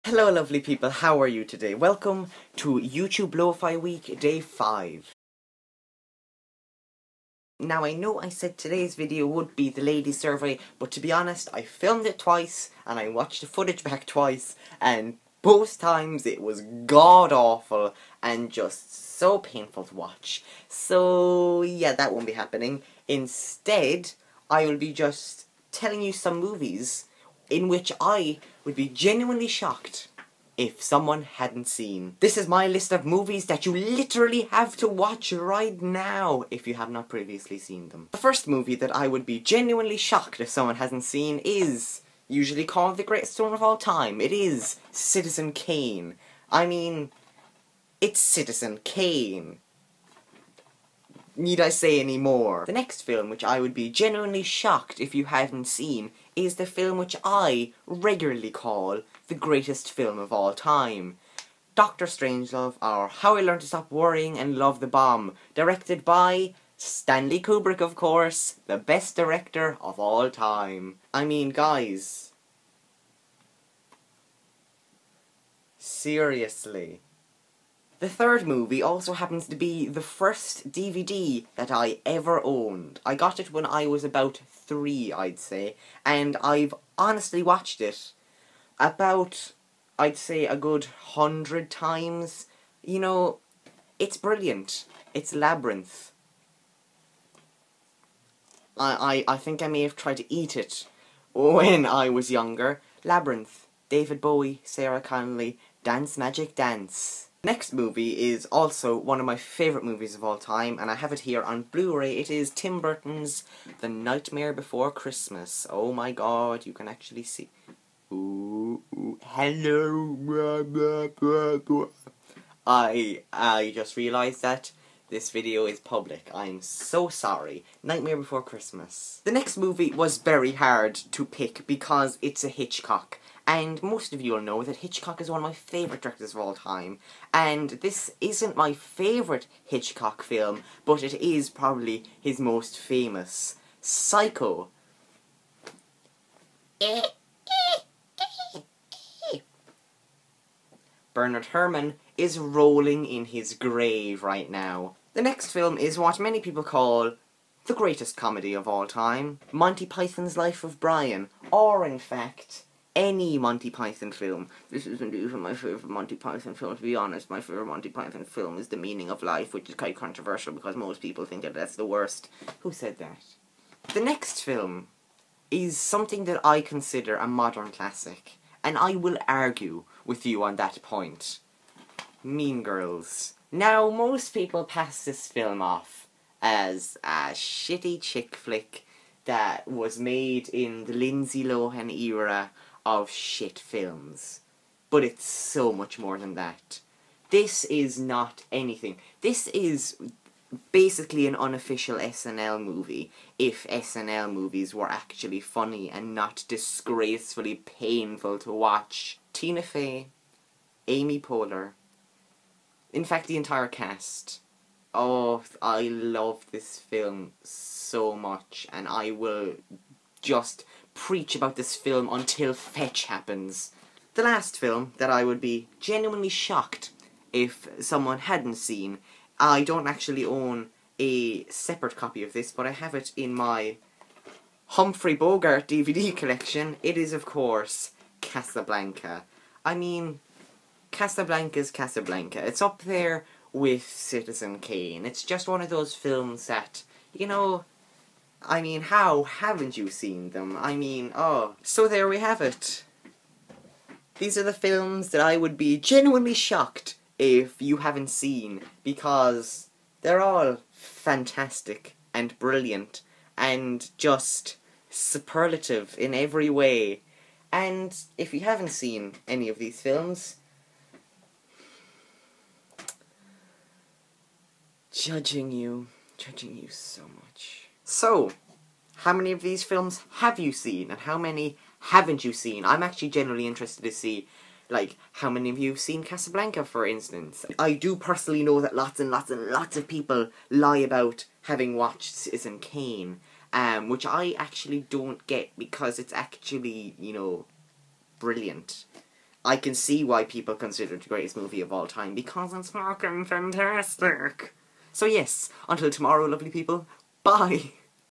Hello lovely people, how are you today? Welcome to YouTube Lo-Fi Week Day 5. Now I know I said today's video would be the ladies survey, but to be honest I filmed it twice and I watched the footage back twice and both times it was god awful and just so painful to watch. So yeah, that won't be happening. Instead, I will be just telling you some movies in which I would be genuinely shocked if someone hadn't seen. This is my list of movies that you literally have to watch right now if you have not previously seen them. The first movie that I would be genuinely shocked if someone hasn't seen is usually called the greatest film of all time. It is Citizen Kane. I mean, it's Citizen Kane. Need I say any more? The next film which I would be genuinely shocked if you hadn't seen is the film which I regularly call the greatest film of all time. Dr. Strangelove, or How I Learned to Stop Worrying and Love the Bomb, directed by Stanley Kubrick, of course, the best director of all time. I mean, guys, seriously. The third movie also happens to be the first DVD that I ever owned. I got it when I was about 3, I'd say, and I've honestly watched it about, I'd say, a good 100 times. You know, it's brilliant. It's Labyrinth. I think I may have tried to eat it when I was younger. Labyrinth. David Bowie, Sarah Connolly, Dance Magic Dance. Next movie is also one of my favourite movies of all time, and I have it here on Blu-ray. It is Tim Burton's The Nightmare Before Christmas. Oh my god, you can actually see. Ooh, hello. I just realised that this video is public. I'm so sorry. Nightmare Before Christmas. The next movie was very hard to pick because it's a Hitchcock. And most of you will know that Hitchcock is one of my favourite directors of all time. And this isn't my favourite Hitchcock film, but it is probably his most famous. Psycho. Bernard Herrmann is rolling in his grave right now. The next film is what many people call the greatest comedy of all time, Monty Python's Life of Brian, or in fact, any Monty Python film. This isn't even my favourite Monty Python film, to be honest. My favourite Monty Python film is The Meaning of Life, which is quite controversial because most people think that that's the worst. Who said that? The next film is something that I consider a modern classic, and I will argue with you on that point. Mean Girls. Now, most people pass this film off as a shitty chick flick that was made in the Lindsay Lohan era of shit films. But it's so much more than that. This is not anything. This is basically an unofficial SNL movie, if SNL movies were actually funny and not disgracefully painful to watch. Tina Fey, Amy Poehler, in fact the entire cast. Oh, I love this film so much, and I will just preach about this film until fetch happens. The last film that I would be genuinely shocked if someone hadn't seen. I don't actually own a separate copy of this, but I have it in my Humphrey Bogart DVD collection. It is, of course, Casablanca. I mean, Casablanca's Casablanca. It's up there with Citizen Kane. It's just one of those films that, you know, I mean, how haven't you seen them? I mean, oh. So there we have it. These are the films that I would be genuinely shocked if you haven't seen, because they're all fantastic and brilliant and just superlative in every way. And if you haven't seen any of these films, judging you so much. So, how many of these films have you seen, and how many haven't you seen? I'm actually genuinely interested to see, like, how many of you have seen Casablanca, for instance. I do personally know that lots and lots and lots of people lie about having watched Citizen Kane, which I actually don't get, because it's actually, you know, brilliant. I can see why people consider it the greatest movie of all time, because it's fucking fantastic. So yes, until tomorrow, lovely people, bye!